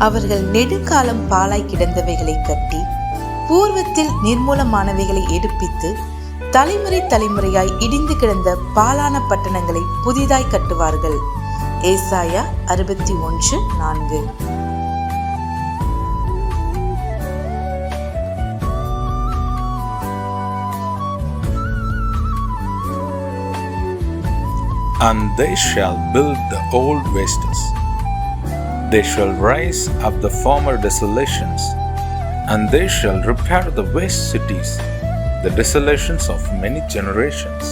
அவர்கள் நெடுங்காலம் பாழாய் கிடந்தவைகளை கட்டி, பூர்வத்தில் நிர்மூலமானவைகளை எடுப்பித்து, தலைமுறை தலைமுறையாய் இடிந்து கிடந்த பாழான பட்டணங்களை புதிதாய் கட்டுவார்கள். ஏசாயா 61:4. And they shall build the old wastes. They shall raise up the former desolations, and they shall repair the waste cities, the desolations of many generations.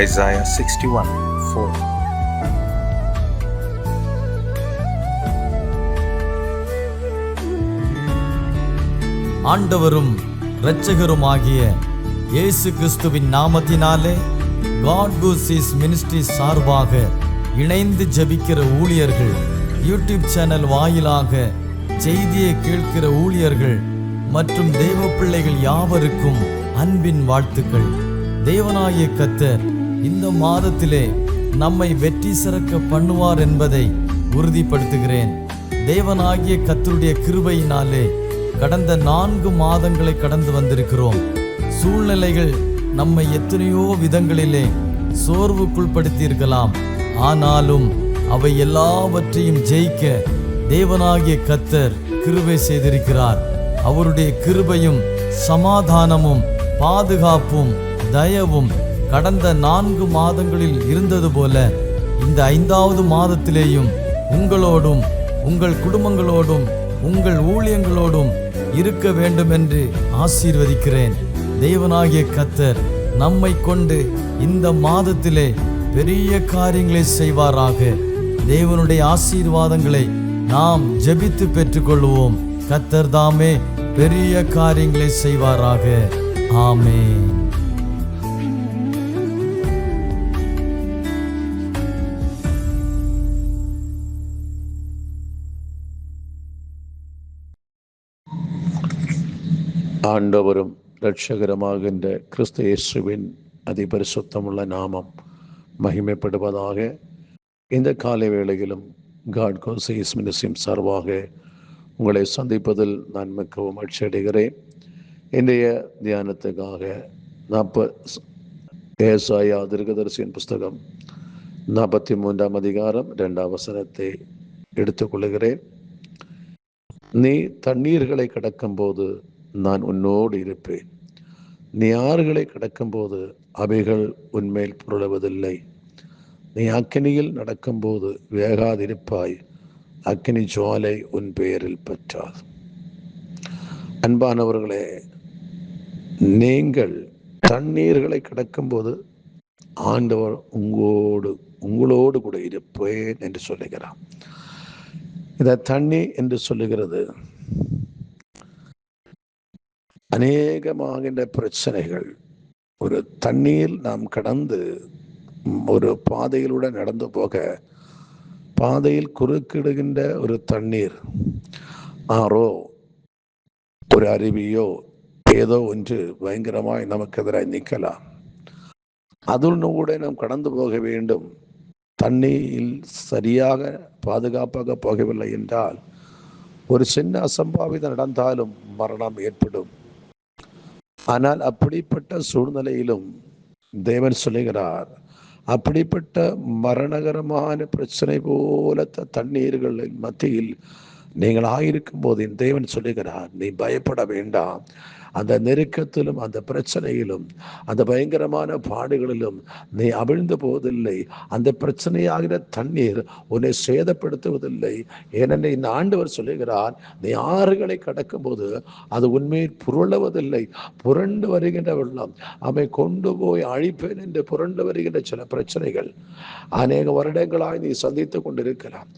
Isaiah 61:4. ஆண்டவரும் இரட்சகருமாகிய இயேசு கிறிஸ்துவின் நாமத்தினாலே காட் கூசிஸ் மினிஸ்ட்ரி சார்பாக இணைந்து ஜெபிக்கிற ஊழியர்கள், யூடியூப் சேனல் வாயிலாக செய்தியை கேட்கிற ஊழியர்கள் மற்றும் தேவ பிள்ளைகள் யாவருக்கும் அன்பின் வாழ்த்துக்கள். தேவனாகிய கர்த்தர் இந்த மாதத்திலே நம்மை வெற்றி சிறக்க பண்ணுவார் என்பதை உறுதிப்படுத்துகிறேன். தேவனாகிய கர்த்தருடைய கிருபையினாலே கடந்த 4 மாதங்களை கடந்து வந்திருக்கிறோம். சூழ்நிலைகள் நம்மை எத்தனையோ விதங்களிலே சோர்வுக்குள்படுத்தியிருக்கலாம். ஆனாலும் அவை எல்லாவற்றையும் ஜெயிக்க தேவனாகிய கர்த்தர் கிருபை செய்திருக்கிறார். அவருடைய கிருபையும் சமாதானமும் பாதுகாப்பும் தயவும் கடந்த 4 மாதங்களில் இருந்தது போல இந்த 5வது மாதத்திலேயும் உங்களோடும் உங்கள் குடும்பங்களோடும் உங்கள் ஊழியங்களோடும் இருக்க வேண்டும் என்று ஆசீர்வதிக்கிறேன். தேவனாகிய கர்த்தர் நம்மை கொண்டு இந்த மாதத்திலே பெரிய காரியங்களை செய்வாராக. தேவனுடைய ஆசீர்வாதங்களை நாம் ஜெபித்து பெற்றுக்கொள்வோம். கர்த்தர் தாமே பெரிய காரியங்களை செய்வாராக. ஆமென். ஆண்டவரும் இரட்சகருமாகின்ற கிறிஸ்து இயேசுவின் அதிபரிசுத்தமுள்ள நாமம் மகிமைப்படுவதாக. இந்த காலை வேளையிலும் காட் கூசிஸ் மினிஸ்ட்ரி சார்பாக உங்களை சந்திப்பதில் நான் மிகவும் மகிழ்ச்சி அடைகிறேன். இன்றைய தியானத்துக்காக ஏசாயா தீர்க்கதரிசியின் புஸ்தகம் 43ஆம் அதிகாரம் 2ஆம் வசனத்தை எடுத்துக்கொள்கிறேன். நீ தண்ணீர்களை கடக்கும்போது நான் உன்னோடு இருப்பேன். நீ ஆறுகளை கடக்கும்போது அவைகள் உன்மேல் புரளுவதில்லை. நீ அக்கினியில் நடக்கும்போது வேகாதிருப்பாய். அக்கினி ஜுவாலை உன் பெயரில் பற்றாது. அன்பானவர்களே, நீங்கள் தண்ணீர்களை கடக்கும்போது ஆண்டவர் உங்களோடு கூட இருப்பேன் என்று சொல்லுகிறார். இந்த தண்ணி என்று சொல்லுகிறது அநேகமாகின்ற பிரச்சனைகள். ஒரு தண்ணீர் நாம் கடந்து ஒரு பாதையிலுடன் நடந்து போக, பாதையில் குறுக்கிடுகின்ற ஒரு தண்ணீர், ஆறோ ஒரு அருவியோ ஏதோ ஒன்று பயங்கரமாய் நமக்கு எதிராக நிற்கலாம். அதுன்னு கூட நாம் கடந்து போக வேண்டும். தண்ணீரில் சரியாக பாதுகாப்பாக போகவில்லை என்றால் ஒரு சின்ன அசம்பாவிதம் நடந்தாலும் மரணம் ஏற்படும். ஆனால் அப்படிப்பட்ட சூழ்நிலையிலும் தேவன் சொல்லுகிறார், அப்படிப்பட்ட மரணகரமான பிரச்சனை போல தண்ணீர்களின் மத்தியில் நீங்கள் ஆயிருக்கும் போது தேவன் சொல்லுகிறார், நீ பயப்பட வேண்டாம். அந்த நெருக்கத்திலும் அந்த பிரச்சனையிலும் அந்த பயங்கரமான பாடுகளிலும் நீ அவிழ்ந்து போவதில்லை. அந்த பிரச்சனையாகிற தண்ணீர் உன்னை சேதப்படுத்துவதில்லை. ஏனென்றால் இந்த ஆண்டவர் சொல்லுகிறார், நீ ஆறுகளை கடக்கும் போது அது உண்மையில் புரளுவதில்லை. புரண்டு வருகின்ற வெள்ளம் அவை கொண்டு போய் அழிப்பேன் என்று புரண்டு வருகின்ற சில பிரச்சனைகள் அநேக வருடங்களாய் நீ சந்தித்து கொண்டிருக்கலாம்.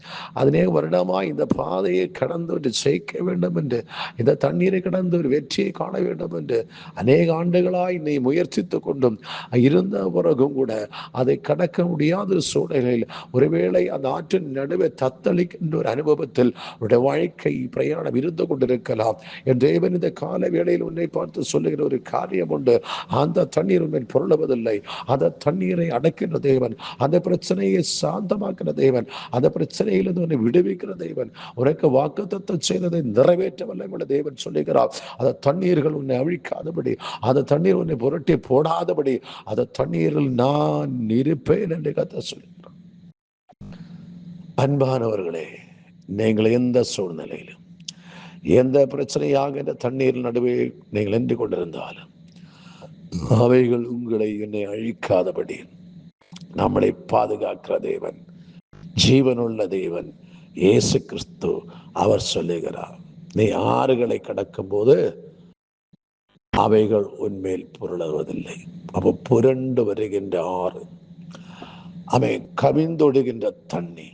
அநேக வருடமாய் இந்த பாதையை கடந்து ஜெயிக்க வேண்டும் என்று, இந்த தண்ணீரை கடந்து ஒரு வெற்றியை காண வேண்டும் என்று அநேக ஆண்டுகளாய் நீ முயற்சித்து கொண்டும் இருந்த பிறகும் கூட அதை கடக்க முடியாத சூழ்நிலையில் ஒருவேளை அந்த ஆற்றின் நடுவே தத்தளிக்கின்ற ஒரு அனுபவத்தில் உடைய வாழ்க்கை பிரயாணம் இருந்து கொண்டிருக்கலாம். என் தேவன் இந்த கால வேளையில் உன்னை பார்த்து சொல்லுகிற ஒரு காரியம் உண்டு. அந்த தண்ணீர் உன்னை பொருளுவதில்லை. அந்த தண்ணீரை அடக்கின்ற தேவன், அந்த பிரச்சனையை சாந்தமாக்கிற தேவன், அந்த பிரச்சனையிலிருந்து உன்னை விடுவிக்கிற தேவன், உனக்கு வாக்குத்தத்தம் செய்ததை நிறைவேற்ற வல்லமை தேவன் சொல்லுகிறார். அந்த தண்ணீர்கள் உன்னை அழிக்காதபடி, அந்த தண்ணீர் உன்னை புரட்டி போடாதபடி, அந்த தண்ணீரில் நான் இருப்பேன் என்று கர்த்தர் சொல்லுகிறார். அன்பானவர்களே, நீங்கள் எந்த சூழ்நிலையிலும் எந்த பிரச்சனையாக இந்த தண்ணீர் நடுவே நீங்கள் நின்று கொண்டிருந்தாலும் அவைகள் உங்களை என்னை அழிக்காதபடி நம்மளை பாதுகாக்கிற தேவன், ஜீவனுள்ள தேவன் இயேசு கிறிஸ்து அவர் சொல்லுகிறார், நீ ஆறுகளை கடக்கும் போது அவைகள் உன்மேல் புரளுவதில்லை. அப்போ புரண்டு வருகின்ற ஆறு, அவை கவிந்தொழுகின்ற தண்ணி,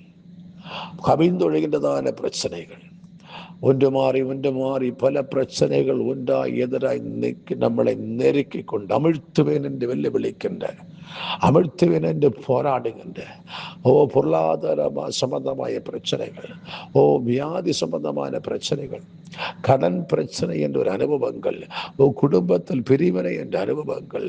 கவிந்தொழுகின்றதான பிரச்சனைகள், ஒன்று மாறி பல பிரச்சனைகள் ஒன்றாய் எதிராய் நம்மளை நெருக்கி கொண்டு அமிழ்த்துவேன் என்று வெள்ளி விழிக்கின்ற, அமிழ்த்துவேன் என்று போராடுகின்ற பொருளாதார சம்பந்தമായ பிரச்சனைகள், வியாதி சம்பந்தமான பிரச்சனைகள், கடன் பிரச்சனை என்ற ஒரு அனுபவங்கள், குடும்பத்தில் பிரிவினை என்ற அனுபவங்கள்,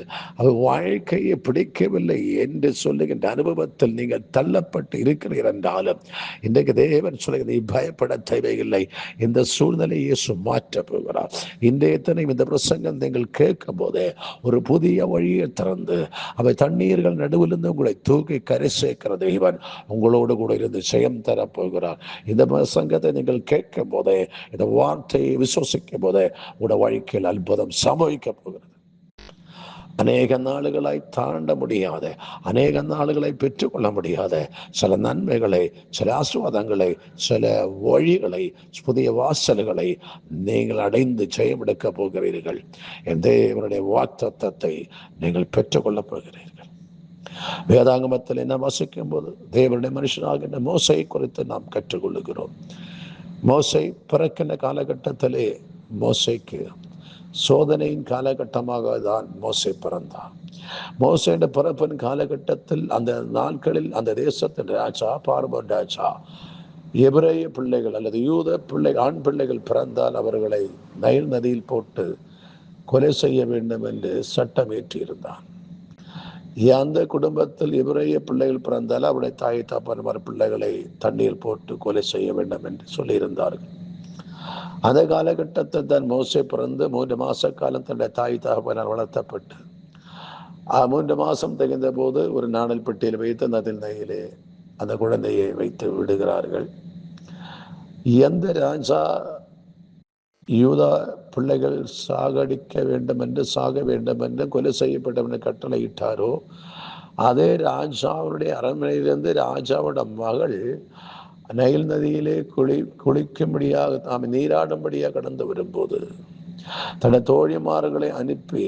வாழ்க்கையை பிடிக்கவில்லை என்று சொல்லுகின்ற அனுபவத்தில் நீங்கள் தள்ளப்பட்டு இருக்கிறீர்கள் என்றாலும் இன்றைக்கு தேவன் சொல்லுகிற நீ பயப்பட தேவையில்லை. இந்த சூழ்நிலையை இயேசு மாற்ற போகிறார். இன்றைய இந்த பிரசங்கம் நீங்கள் கேட்கும் போதே ஒரு புதிய வழியை திறந்து அவை தண்ணீர்கள் நடுவிலிருந்து உங்களை தூக்கி கரை சேர்க்கிற தேவன் உங்களோடு கூட இருந்து ஜெயம் தரப்போகிறார். இந்த பிரசங்கத்தை நீங்கள் கேட்கும் போதே, இந்த வார்த்தையை விசுவசிக்கும் போதே உங்களோட வாழ்க்கையில் அற்புதம் சம்பவிக்க போகிறது. அநேக நாளுகளை தாண்ட முடியாத, அநேக நாளுகளை பெற்றுக்கொள்ள முடியாத சில நன்மைகளை, சில ஆசீர்வாதங்களை, சில வழிகளை, புதிய வாசல்களை நீங்கள் அடைந்து ஜெயமெடுக்க போகிறீர்கள். என் தேவனுடைய வாக்குத்தத்தத்தை நீங்கள் பெற்றுக்கொள்ளப் போகிறீர்கள். வேதாகமத்தில் என்ன வாசிக்கும் போது தேவனுடைய மனுஷனாகின்ற மோசையை குறித்து நாம் கற்றுக்கொள்ளுகிறோம். மோசை பிறக்கின்ற காலகட்டத்திலே மோசைக்கு சோதனையின் காலகட்டமாக தான் மோசை பிறந்தார். மோசையின் பிறப்பின் காலகட்டத்தில் அந்த நாட்களில் அந்த தேசத்தின் ராஜா பார்வோன் ராஜா எபிரேய பிள்ளைகள் அல்லது யூத பிள்ளைகள், ஆண் பிள்ளைகள் பிறந்தால் அவர்களை நைல் நதியில் போட்டு கொலை செய்ய வேண்டும் என்று சட்டம் ஏற்றியிருந்தான். அந்த குடும்பத்தில் எபிரேய பிள்ளைகள் பிறந்தால் அவருடைய தாய் தகப்பன்மார் பிள்ளைகளை தண்ணீர் போட்டு கொலை செய்ய வேண்டும் என்று சொல்லியிருந்தார்கள். அந்த காலகட்டத்தில் தான் மோசே பிறந்து 3 மாச காலம் தன்னுடைய தாய் தகப்பனால் வளர்த்தப்பட்டு 3 மாசம் தகுந்த போது ஒரு நாணல் பெட்டியில் வைத்து அந்த நதியிலே அந்த குழந்தையை வைத்து விடுகிறார்கள். எந்த ராஜா யூதா பிள்ளைகள் சாக வேண்டும் என்று கொலை செய்யப்படும் என்று கட்டளையிட்டாரோ, அதே ராஜாவுடைய அரண்மனையிலிருந்து ராஜாவோட மகள் நைல் நதியிலே குளிக்கும்படியாக நாம் நீராடும்படியாக கடந்து வரும்போது தன்னை தோழிமார்களை அனுப்பி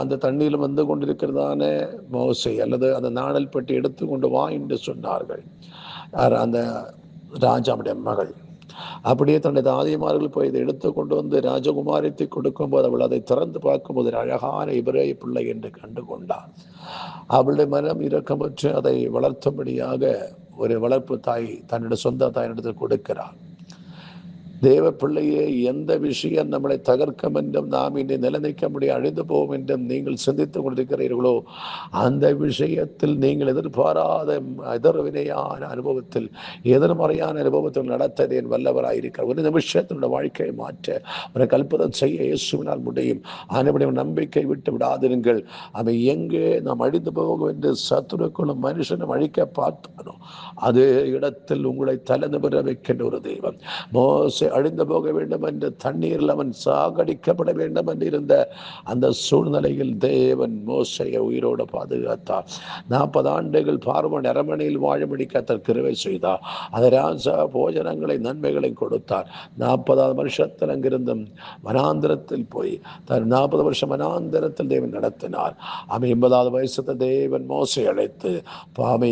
அந்த தண்ணீரில் வந்து கொண்டிருக்கிறதான மோசை அல்லது அந்த நாணல் பெட்டி எடுத்துக்கொண்டு வா என்று சொன்னார்கள். அந்த ராஜாவுடைய மகள் அப்படியே தன்னுடைய தாதிமார்கள் போய் இதை எடுத்து கொண்டு வந்து ராஜகுமாரித்தை கொடுக்கும் போது அவள் அதை திறந்து பார்க்கும்போது அழகான எபிரேய பிள்ளை என்று கண்டு கொண்டார். அவளுடைய மனம் இரக்கமற்று அதை வளர்த்தும்படியாக ஒரு வளர்ப்பு தாய் தன்னுடைய சொந்த தாயினிடத்தில் கொடுக்கிறார். தேவ பிள்ளையே, எந்த விஷயம் நம்மளை தகர்க்கும் என்றும் நாம் இனி நிலைநிற்க முடிய அழிந்து போவோம் என்றும் நீங்கள் சிந்தித்துக் கொண்டிருக்கிறீர்களோ, அந்த விஷயத்தில் நீங்கள் எதிர்பாராத எதிர்வினையான அனுபவத்தில், எதிர்மறையான அனுபவத்தில் நடத்ததேன் வல்லவராயிருக்கிறார். ஒரு நிமிஷத்தினுடைய வாழ்க்கையை மாற்ற உனக்கு அற்புதம் செய்ய இயேசுவினால் முடியும். ஆனபடியும் நம்பிக்கை விட்டு விடாதிருங்கள். அவை எங்கே நாம் அழிந்து போவோம் என்று சத்துருக்களும் மனுஷனும் அழிக்க பார்த்தானோ அதே இடத்தில் உங்களை தலைநிமிர வைக்கின்ற ஒரு தெய்வம். மோசே அழிந்து போக வேண்டும் என்று தண்ணீரில் அவன் சாகடிக்கப்பட வேண்டும் என்று இருந்த அந்த சூழ்நிலையில் தேவன் மோசையை உயிரோடு பாதுகாத்தார். 40 ஆண்டுகள் பார்வோன் அரண்மனையில் வாழும்படி கர்த்தர் கிருபை செய்தார். அந்த ராஜா போஜனங்களை நன்மைகளை கொடுத்தார். 40வது வருஷத்தில் அங்கிருந்தும் வனாந்திரத்தில் போய் 40 வருஷம் வனாந்திரத்தில் தேவன் நடத்தினார். அவன் 80வது வயசத்தில் தேவன் மோசை அழைத்து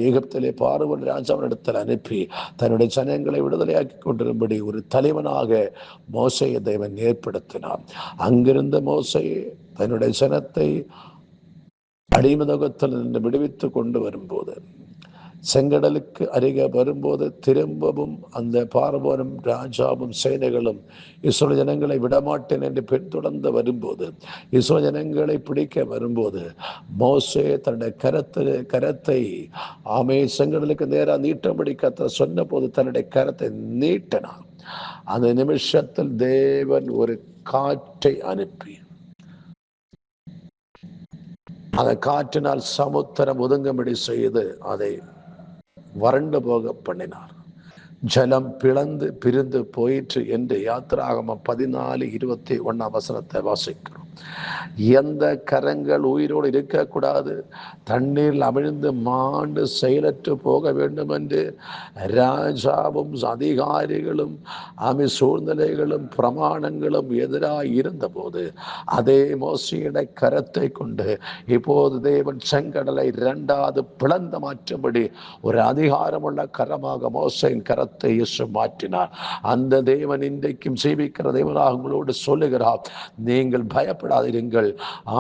எகிப்திலே பார்வோன் ராஜாவினிடத்தில் அனுப்பி தன்னுடைய ஜனங்களை விடுதலையாக்கி கொண்டிரும்படி ஒரு தலைவன் தலைவனாக மோசையை தேவன் ஏற்படுத்தினார். அங்கிருந்த மோசை தன்னுடைய ஜனத்தை அடிமதகத்தில் நின்று விடுவித்து கொண்டு வரும்போது, செங்கடலுக்கு அருகே வரும்போது, திரும்பவும் அந்த பார்வோனும் ராஜாவும் சேனைகளும் இஸ்ரவேல் ஜனங்களை விடமாட்டேன் என்று பின்தொடர்ந்து வரும்போது, இஸ்ரவேல் ஜனங்களை பிடிக்க வரும்போது, மோசே தன்னுடைய கரத்தை செங்கடலுக்கு நேராக நீட்டபடி கர்த்தர் சொன்ன போது தன்னுடைய கரத்தை நீட்டினார். அந்த நிமிஷத்தில் தேவன் ஒரு காற்றை அனுப்பி அந்த காற்றினால் சமுத்திரம் ஒதுங்கும்படி செய்து அதை வறண்டு போக பண்ணினார். ஜலம் பிரிந்து போயிற்று என்று யாத்திராகமம் 14:21 வாசிக்கிறோம். எந்த கரங்கள் உயிரோடு இருக்கக்கூடாது, தண்ணீரில் அமிழ்ந்து மாண்டு செயலற்று போக வேண்டும் என்று ராஜாவும் அதிகாரிகளும் சூழ்நிலைகளும் பிரமாணங்களும் எதிராக இருந்தபோது, அதே மோசையுடைய கரத்தை கொண்டு இப்போது தேவன் செங்கடலை 2வது பிளந்து மாற்றும்படி ஒரு அதிகாரமுள்ள கரமாக மோசையின் கரத்தை இயேசு மாற்றினார். அந்த தேவன் இன்றைக்கும் ஜீவிக்கிற தேவனாக உங்களோடு சொல்லுகிறார், நீங்கள் பயப்படாதீர்கள்,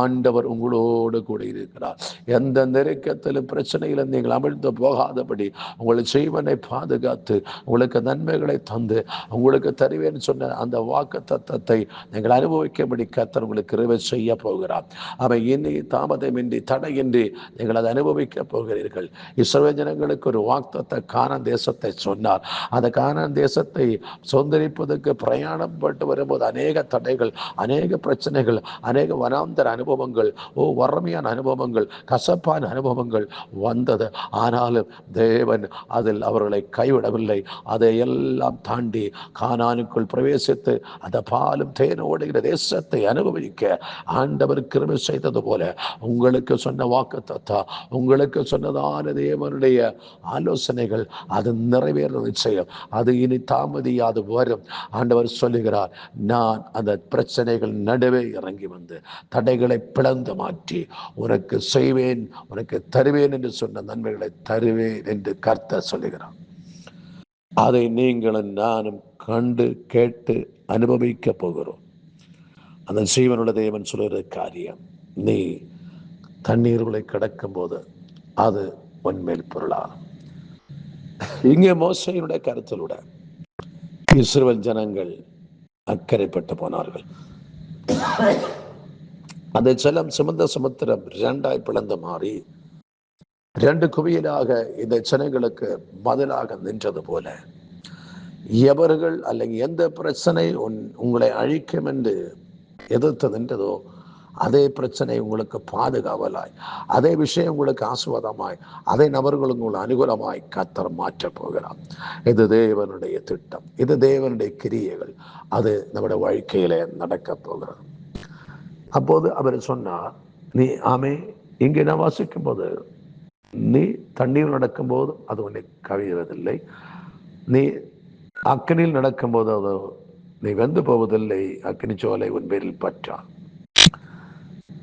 ஆண்டவர் உங்களோடு கூட இருக்கிறார். எந்த நெருக்கத்திலும் பிரச்சனையிலும் நீங்கள் அமிழ்ந்து போகாதபடி உங்கள் ஜீவனை பாதுகாத்து உங்களுக்கு நன்மைகளை தந்து உங்களுக்கு தருவேன் சொன்ன அந்த வாக்குத்தத்தத்தை நீங்கள் அனுபவிக்கும்படி கர்த்தர் உங்களுக்கு கிருபை செய்ய போகிறார். அவை இனி தாமதமின்றி தடையின்றி நீங்கள் அதை அனுபவிக்க போகிறீர்கள். இஸ்ரவேல் ஜனங்களுக்கு ஒரு வாக்குத்தத்த கானான் தேசத்தை சொன்னார். அந்த கானான் தேசத்தை சுதந்தரிப்பதற்கு பிரயாணப்பட்டு வரும்போது அநேக தடைகள், அநேக பிரச்சனைகள், அநேக வனாந்தர அனுபவங்கள், வறுமையான அனுபவங்கள், கசப்பான அனுபவங்கள் வந்தது. ஆனாலும் தேவன் அதில் அவர்களை கைவிடவில்லை. அதையெல்லாம் தாண்டி கானானுக்குள் பிரவேசித்து அந்த பாலும் தேனோடுகிற தேசத்தை அனுபவிக்க ஆண்டவர் கிருபை செய்தது போல உங்களுக்கு சொன்ன வாக்குத்தத்தம், உங்களுக்கு சொன்னதான தேவனுடைய ஆலோசனைகள் அது நிறைவேற நிச்சயம். அது இனி தாமதியாது வரும். ஆண்டவர் சொல்லுகிறார், நான் அந்த பிரச்சனைகள் நடுவே இறங்கி வந்து தடைகளை பிளந்து மாற்றி உனக்கு செய்வேன், உனக்கு தருவேன் என்று சொன்ன நன்மைகளை தருவேன் என்று கர்த்தர் சொல்லுகிறார். அதை நீங்களும் நானும் கண்டு கேட்டு அனுபவிக்க போகிறோம். அந்த ஜீவனுள்ள தேவன் சொல்லுகிற காரியம், நீ தண்ணீர்களை கடக்கும் போது அது உன்மேல் பொருளாகும். இங்கே மோசையினுடைய கருத்திலுட இஸ்ரவேல் ஜனங்கள் அக்கறைப்பட்டு போனார்கள். அந்த ஜலம் சுமந்த சமுத்திரம் 2ஆய் பிளந்து மாறி 2 குவியலாக இந்த ஜனங்களுக்கு பதிலாக நின்றது போல, எவர்கள் அல்லது எந்த பிரச்சனை உங்களை அழிக்கும் என்று எதிர்த்து நின்றதோ அதே பிரச்சனை உங்களுக்கு பாதுகாவலாய், அதே விஷயம் உங்களுக்கு ஆசீர்வாதமாய், அதே நபர்கள் உங்களுக்கு அனுகூலமாய் கர்த்தர் மாற்றப் போகிறார். இது தேவனுடைய திட்டம், இது தேவனுடைய கிரியைகள், அது நம்முடைய வாழ்க்கையிலே நடக்க போகிறது. அப்போது அவர் சொன்னார், நீ இங்கே நான் வாசிக்கும் போது, நீ தண்ணீர் நடக்கும் போது அது உன்னை கவிழ்வதில்லை, நீ அக்கினியில் நடக்கும் போது அது நீ வெந்து போவதில்லை, அக்கினி சோலை உன் பேரில் பற்றான்.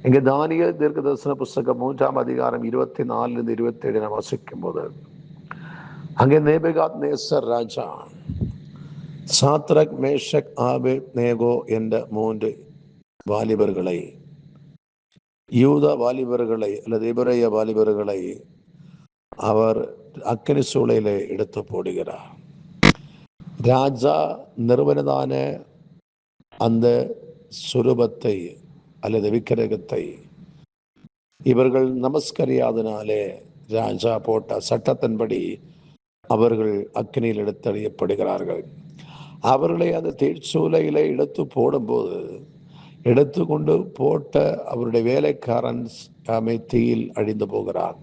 இங்கே தானியேல் தீர்க்கதரிசன புஸ்தகம் 3ஆம் அதிகாரம் 24-27 நான் வாசிக்கும் போது, அங்கே நேபுகாத்நேசர் ராஜா சாத்ரக், மேஷக், ஆபேத்நேகோ என்ற 3 வாலிபர்களை, யூதா வாலிபர்களை அல்லது எபிரேய வாலிபர்களை அவர் அக்கினி சூளையிலே எடுத்து போடுகிறார். ராஜா நிறுவனதான அந்த சுரூபத்தை அல்லது விக்கிரகத்தை இவர்கள் நமஸ்கரியாதனாலே ராஜா போட்ட சட்டத்தின்படி அவர்கள் அக்கினியில் எடுத்தறியப்படுகிறார்கள். அவர்களை அந்த தீச்சூளையிலே எடுத்து போடும்போது, எடுத்துக்கொண்டு போட்ட அவருடைய வேலைக்காரன் தீயில் அழிந்து போகிறார்.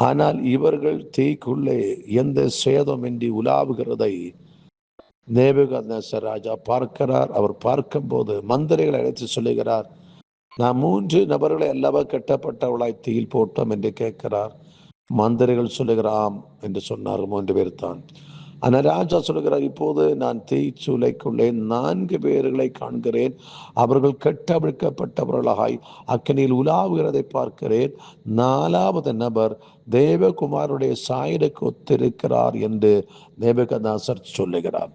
ஆனால் இவர்கள் தீக்குள்ளே எந்த சேதமின்றி உலாவுகிறதை நேபுகாத்நேசர் ராஜா பார்க்கிறார். அவர் பார்க்கும்போது மந்திரிகளை அழைத்து சொல்லுகிறார், நான் 3 நபர்களை அல்லவா கட்டப்பட்டவளாய் தீயில் போட்டோம் என்று கேட்கிறார். மந்திரிகள் சொல்லுகிறாம் என்று சொன்னார், 3 பேர் தான். ஆனால் ராஜா சொல்கிறார், இப்போது நான் தீச்சூளைக்குள்ளே 4 பேர்களை காண்கிறேன். அவர்கள் கட்டவிழ்க்கப்பட்டவர்களாய் அக்கினியில் உலாவுகிறதை பார்க்கிறேன். 4வது நபர் தேவகுமாருடைய சாயலுக்கு ஒத்திருக்கிறார் என்று நேபுகத்நேசர் சொல்லுகிறார்.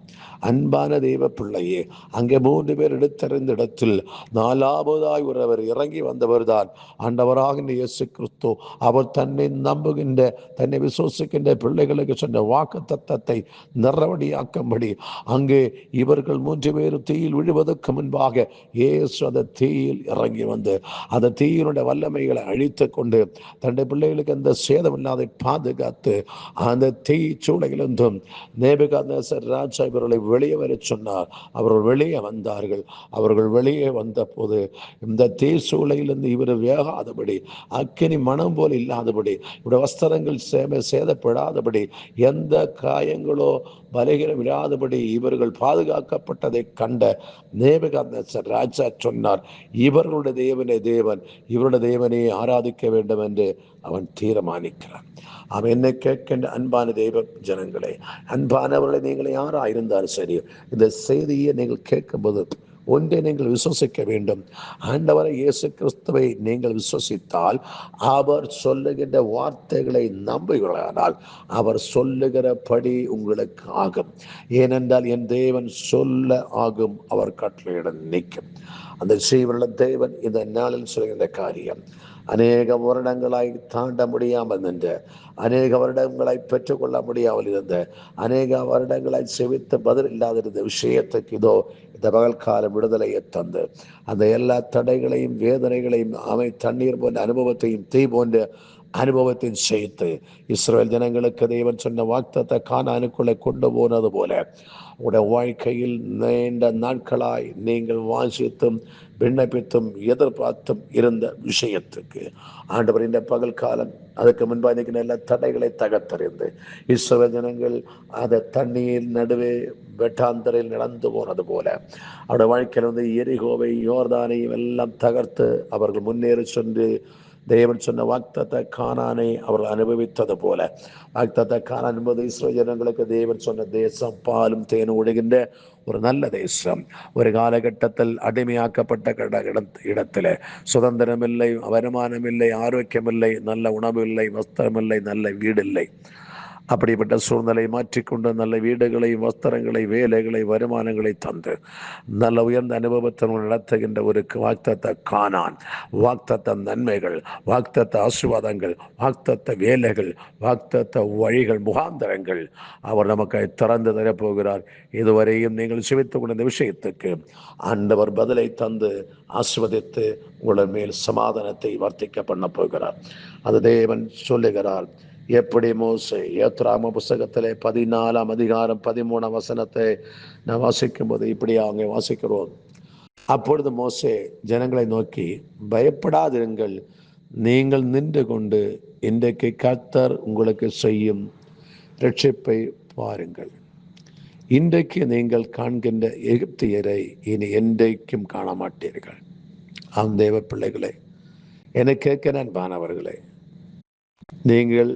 அன்பான தேவ பிள்ளையே, அங்கே 3 பேர் எடுத்தறிந்த இடத்தில் 4வதாய் ஒருவர் இறங்கி வந்தவர் தான் ஆண்டவராக இயேசு கிறிஸ்து. அவர் தன்னை நம்புகின்ற, தன்னை விசுவசிக்கின்ற பிள்ளைகளுக்கு சொன்ன வாக்கு தத்தத்தை நிறவடியாக்கும்படி அங்கே இவர்கள் 3 பேரும் தீயில் விழுவதற்கு முன்பாக இயேசு அந்த தீயில் இறங்கி வந்து அந்த தீயினுடைய வல்லமைகளை அழித்து கொண்டு தன்னுடைய பிள்ளைகளுக்கு எந்த சேதம் இல்லாத பாதுகாத்து அந்த தீ சூளையிலிருந்தும் நேபுகாத்நேசர் ராஜா இவர்களை வெளியே வர சொன்னார். அவர்கள் வெளியே வந்தார்கள். அவர்கள் வெளியே வந்த போது இந்த தீ சூளையிலிருந்து இவர் வேகாதபடி, அக்கினி மனம் போல் இல்லாதபடி, இவருடைய வஸ்திரங்கள் சேதப்படாதபடி, எந்த காயங்களோ பலகீனம் இல்லாதபடி இவர்கள் பாதுகாக்கப்பட்டதை கண்ட நேபுகாத்நேசர் ராஜா சொன்னார், இவர்களுடைய தேவனே தேவன், இவருடைய தேவனை ஆராதிக்க வேண்டும் என்று அவன் தீர்மானிக்கிறான். அவன் என்னை கேட்கின்ற அன்பான தெய்வ ஜனங்களே, அன்பானவர்களை நீங்கள் யாராயிருந்தாலும் சரி, இந்த செய்தியை நீங்கள் கேட்கும்போது ஒன்றை நீங்கள் விசுவசிக்க வேண்டும். ஆண்டவரை இயேசு கிறிஸ்துவை நீங்கள் விசுவசித்தால், அவர் சொல்லுகின்ற வார்த்தைகளை நம்புகிறானால் அவர் சொல்லுகிறபடி உங்களுக்கு ஆகும். ஏனென்றால் என் தேவன் சொல்ல ஆகும், அவர் கட்டளையிட நிற்கும். அந்த ஜீவனுள்ள தேவன் இந்த நாளில் சொல்கின்ற காரியம், அநேக வருடங்களாய் தாண்ட முடியாமல் நின்ற, அநேக வருடங்களாய் பெற்றுக்கொள்ள முடியாமல் இருந்த, அநேக வருடங்களாய் செவித்து பதில் இல்லாதிருந்த விஷயத்துக்கு இதோ இந்த பகல்கால விடுதலையை தந்து அந்த எல்லா தடைகளையும் வேதனைகளையும் தண்ணீர் போன்ற அனுபவத்தையும் தீ போன்ற அனுபவத்தையும் செய்து இஸ்ரவேல் ஜனங்களுக்கு தேவன் சொன்ன வாக்தத்தை கானானுக்குள்ளே கொண்டு போனது போல உங்களுடைய வாழ்க்கையில் நீண்ட நாட்களாய் நீங்கள் வாசித்தும் விண்ணப்பித்தும் எதிர்பார்த்தும் இருந்த விஷயத்துக்கு ஆண்டவர் இந்த பகல் காலம் அதுக்கு முன்பாக இன்னைக்கு நல்ல தடைகளை தகர்த்தறிந்து இஸ்ரவேல் ஜனங்கள் அதை தண்ணீர் நடுவே வெட்டாந்தரையில் நடந்து போனது போல அவருடைய வாழ்க்கையில் வந்து எரிகோவை யோர்தானையும் எல்லாம் தகர்த்து அவர்கள் முன்னேறி சென்று தேவன் சொன்ன வாக்தத்த கானானை அவர்கள் அனுபவித்தது போல, வாக்தத்த கானான் என்பது இஸ்ரவேல் ஜனங்களுக்கு தேவன் சொன்ன தேசம், பாலும் தேனும் ஒழுகின்ற ஒரு நல்ல தேசம். ஒரு காலகட்டத்தில் அடிமையாக்கப்பட்ட இடத்துல சுதந்திரம் இல்லை, வருமானம் இல்லை, ஆரோக்கியம் இல்லை, நல்ல உணவு இல்லை, வஸ்திரம் இல்லை, நல்ல வீடு இல்லை. அப்படிப்பட்ட சூழ்நிலை மாற்றிக்கொண்டு நல்ல வீடுகளை, வஸ்திரங்களை, வேலைகளை, வருமானங்களை தந்து நல்ல உயர்ந்த அனுபவத்தினுள் நடத்துகின்ற ஒரு வாக்தத்த கானான், வாக்தத்த நன்மைகள், வாக்தத்த ஆசீர்வாதங்கள், வாக்தத்த வேலைகள், வாக்தத்த வழிகள், முகாந்தரங்கள் அவர் நமக்கு திறந்து தரப்போகிறார். இதுவரையும் நீங்கள் செவித்துக் கொண்ட விஷயத்துக்கு ஆண்டவர் பதிலை தந்து ஆசீர்வதித்து உங்கள் மேல் சமாதானத்தை வர்த்திக்க பண்ண போகிறார். அது தேவன் சொல்லுகிறார். எப்படி மோசே யாத்ராகம புஸ்தகத்திலே 14ஆம் அதிகாரம் 13ஆம் வசனத்தை நான் வாசிக்கும் போது இப்படி அவங்க வாசிக்கிறோம். அப்பொழுது மோசே ஜனங்களை நோக்கி, பயப்படாதிருங்கள், நீங்கள் நின்று கொண்டு இன்றைக்கு கர்த்தர் உங்களுக்கு செய்யும் ரட்சிப்பை பாருங்கள். இன்றைக்கு நீங்கள் காண்கின்ற எகிப்தியரை இனி என்றைக்கும் காண மாட்டீர்கள். ஆம் தேவ பிள்ளைகளே, என்னை கேட்க அன்பானவர்களே, நீங்கள்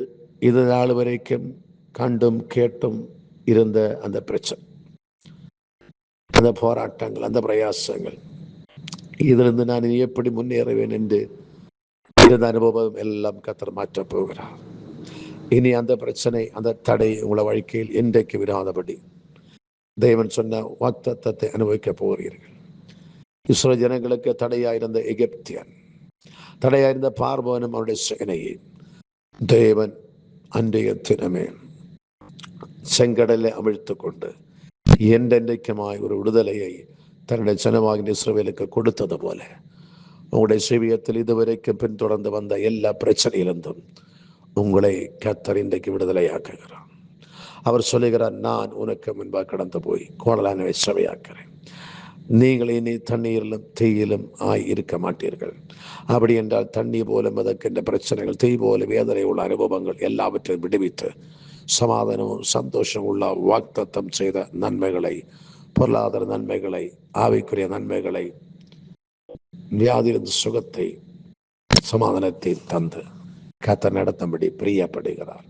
இது நாள் வரைக்கும் கண்டும் கேட்டும் இருந்த அந்த பிரச்சனை, அந்த போராட்டங்கள், அந்த பிரயாசங்கள், இதிலிருந்து நான் எப்படி முன்னேறுவேன் என்று இருந்த அனுபவம் எல்லாம் கர்த்தர் மாற்றப் போகிறார். இனி அந்த பிரச்சனை, அந்த தடை உங்களை வாழ்க்கையில் இன்றைக்கு விடாதபடி தேவன் சொன்ன வாக்தத்தத்தை அனுபவிக்க போகிறீர்கள். இஸ்ரவேல் ஜனங்களுக்கு தடையாயிருந்த எகிப்தியன், தடையாயிருந்த பார்வோனும் அவருடைய சேனையை தேவன் அன்றைய தினமே செங்கடலை அமிழ்த்து கொண்டு என்றென்றைக்குமாய் ஒரு விடுதலையை தன்னுடைய ஜனமாகிய இஸ்ரவேலுக்கு கொடுத்தது போல உங்களுடைய ஜீவியத்தில் இதுவரைக்கும் பின்தொடர்ந்து வந்த எல்லா பிரச்சனையிலிருந்தும் உங்களை கர்த்தர் இன்றைக்கு விடுதலையாக்குகிறார். அவர் சொல்லுகிறார், நான் உனக்கு முன்பாக கடந்து போய் கோடலானவை சபையாக்கிறேன். நீங்கள் இனி தண்ணீரிலும் தீயிலும் இருக்க மாட்டீர்கள். அப்படி என்றால் தண்ணீர் போல மிதக்கின்ற பிரச்சனைகள், தீ போல வேதனை உள்ள அனுபவங்கள் எல்லாவற்றையும் விடுவித்து சமாதானமும் சந்தோஷம் உள்ள வாக்தத்தம் செய்த நன்மைகளை, பொருளாதார நன்மைகளை, ஆவிக்குரிய நன்மைகளை, வியாதியிலிருந்து சுகத்தை, சமாதானத்தை தந்து கர்த்தர் நடத்தும்படி பிரியப்படுகிறார்.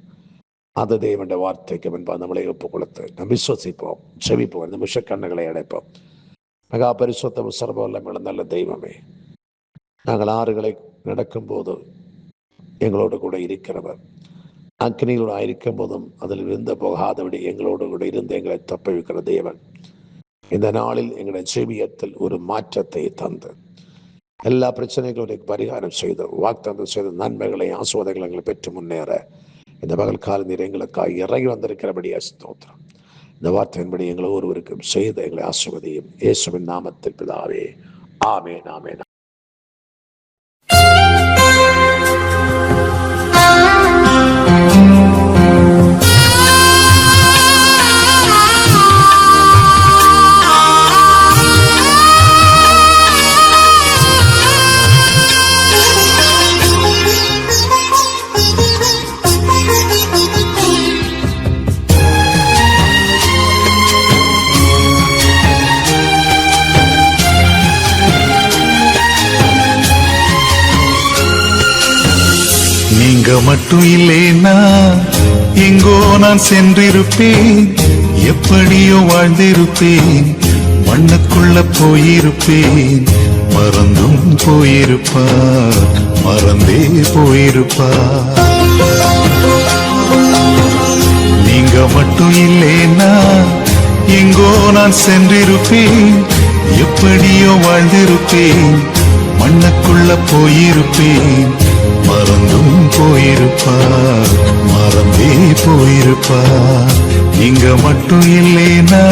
அந்த தேவனுடைய வார்த்தைக்கு முன்பாக நம்மளை ஒப்பு கொடுத்து நாம் விசுவசிப்போம், செவிப்போம், நிமிஷ கண்ணுகளை அடைப்போம். மகா பரிசுத்த சர்வவல்லமையுள்ள நல்ல தெய்வமே, நாங்கள் ஆறுகளை நடக்கும்போது எங்களோடு கூட இருக்கிறவர், அக்னிகளோடு ஆயிருக்கும் போதும் அதில் இருந்த போகாதபடி எங்களோடு கூட இருந்து எங்களை தப்புவிக்கிற தேவன், இந்த நாளில் எங்களுடைய ஜீவியத்தில் ஒரு மாற்றத்தை தந்து எல்லா பிரச்சனைகளுடைய பரிகாரம் செய்து வாக்குத்தத்தம் செய்து நன்மைகளை ஆசீர்வாதங்களை எங்களை பெற்று முன்னேற இந்த பகல் கால நீர் எங்களுக்காக இறங்கி வந்திருக்கிறபடியா ஸ்தோத்திரம். இந்த வார்த்தையின்படி எங்களை ஒருவருக்கும் செய்து எங்களை ஆசீர்வதியும் இயேசுவின் நாமத்தில் பிதாவே, ஆமென், ஆமென். நீங்க மட்டும் இல்லேனா எங்கோ நான் சென்றிருப்பேன், எப்படியோ வாழ்ந்திருப்பேன், மண்ணுக்குள்ள போயிருப்பேன், மறந்தும் போயிருப்பார், மறந்தே போயிருப்பார். நீங்க மட்டும் இல்லேனா எங்கோ நான் சென்றிருப்பேன், எப்படியோ வாழ்ந்திருப்பேன், மண்ணுக்குள்ள போயிருப்பேன், மறந்தும் போயிருப்பார், மறந்தே போயிருப்பார். நீங்க மட்டும் இல்லேனா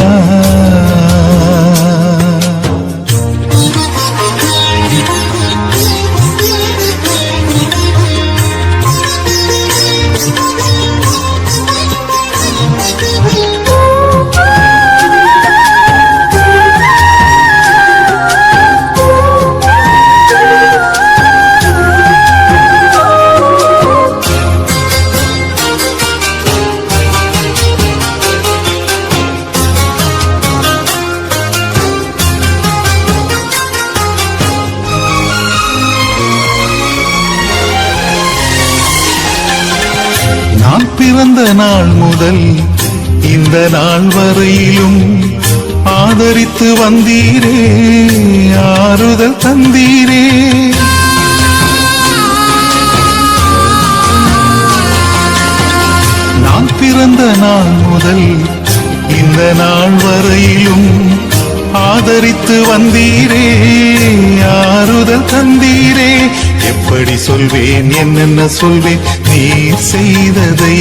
நான் பிறந்த நாள் முதல் இந்த நாள் வரையிலும் ஆதரித்து வந்தீரே, ஆறுதல் தந்தீரே. நான் பிறந்த நாள் முதல் இந்த நாள் வரையிலும் ஆதரித்து வந்தீரே, ஆறுதல் தந்தீரே. எப்படி சொல்வேன், என்னென்ன சொல்வேன் நீ செய்ததை,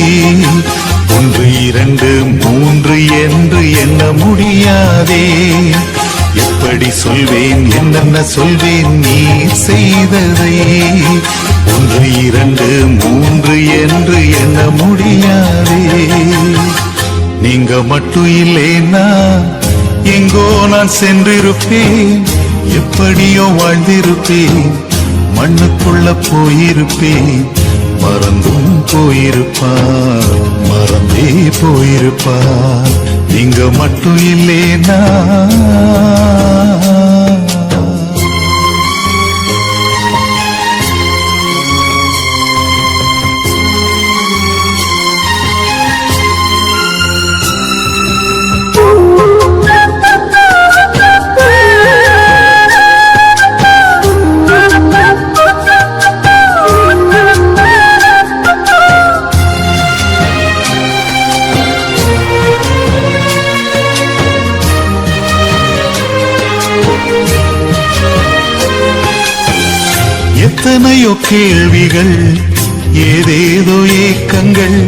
1 2 3 என்று எண்ண முடியாதே. எப்படி சொல்வேன், என்னென்ன சொல்வேன் நீ செய்ததை, 1 2 3 என்று எண்ண முடியாதே. நீங்க மட்டும் இல்லேனா எங்கோ நான் சென்றிருப்பேன், எப்படியோ வாழ்ந்திருப்பேன், மண்ணுக்குள்ள போயிருப்பேன், மறந்தும் போயிருப்பார், மறந்தே போயிருப்பார். நீங்க மட்டும் இல்லேனா எத்தனையோ கேள்விகள், ஏதேதோ ஏக்கங்கள்,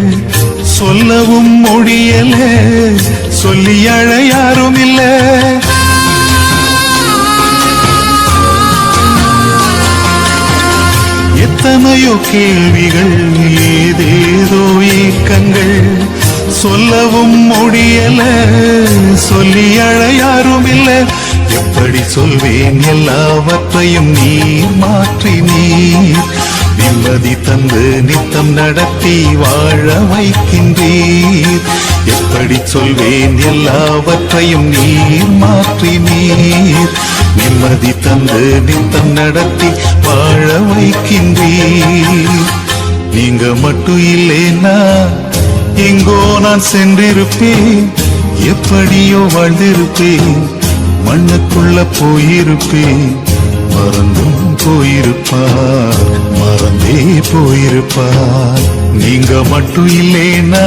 சொல்லவும் முடியல, சொல்லி அழ யாரும் இல்ல. எத்தனையோ கேள்விகள், ஏதேதோ ஏக்கங்கள், சொல்லவும் முடியல, சொல்லி அழ யாரும் இல்ல. எப்படி சொல்வேன், எல்லாவற்றையும் நீர் மாற்றி நீர் நிம்மதி தந்து நித்தம் நடத்தி வாழ வைக்கின்றீர். எப்படி சொல்வேன், எல்லாவற்றையும் நீர் மாற்றி நீர் நிம்மதி தந்து நித்தம் நடத்தி வாழ வைக்கின்றீர். நீங்க மட்டும் இல்லேனா நான் சென்றிருப்பேன், எப்படியோ வாழ்ந்திருப்பேன், மண்ணுக்குள்ள போயிருப்பேன், மறந்தும் போயிருப்பார், மறந்தே போயிருப்பார். நீங்க மட்டும் இல்லேனா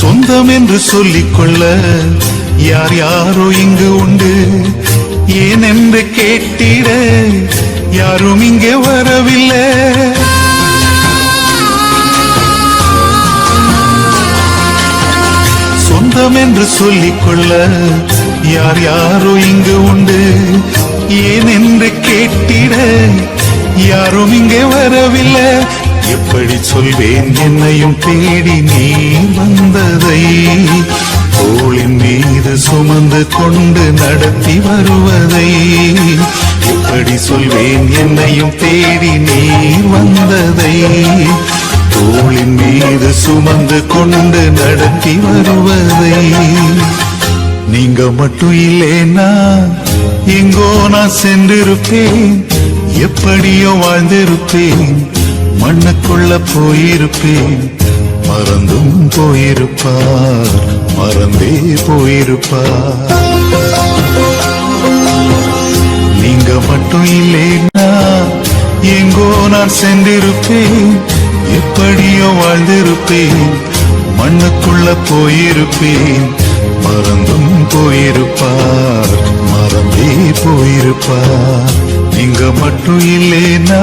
சொந்தம் என்று சொல்லிக்கொள்ள யார் யாரோ இங்கு உண்டு, ஏனென்று கேட்டிட யாரும் இங்கே வரவில்லை. சொந்தம் என்று சொல்லிக்கொள்ள யார் யாரோ இங்கு உண்டு, ஏனென்று கேட்டிட யாரும் இங்கே வரவில்லை. எப்படி சொல்வேன் என்னையும் தேடி நீ வந்ததை, தோளின் மீது சுமந்து கொண்டு நடத்தி வருவதை. எப்படி சொல்வேன் என்னையும் தேடி நீ வந்ததை, தோளின் மீது சுமந்து கொண்டு நடத்தி வருவதை. நீங்க மட்டும் இல்லேனா எங்கோ நான் சென்றிருப்பேன், எப்படியோ வாழ்ந்திருப்பேன், மண்ணுக்குள்ள போயிருப்பேன், மறந்தும் போயிருப்பார், மறந்தே போயிருப்பார். நீங்க மட்டும் இல்லேனா எங்கோ நான் சென்றிருப்பேன், எப்படியோ வாழ்ந்திருப்பேன், மண்ணுக்குள்ள போயிருப்பேன், மறந்தும் போயிருப்பார், மறந்தே போயிருப்பார். நீங்க மட்டும் இல்லேனா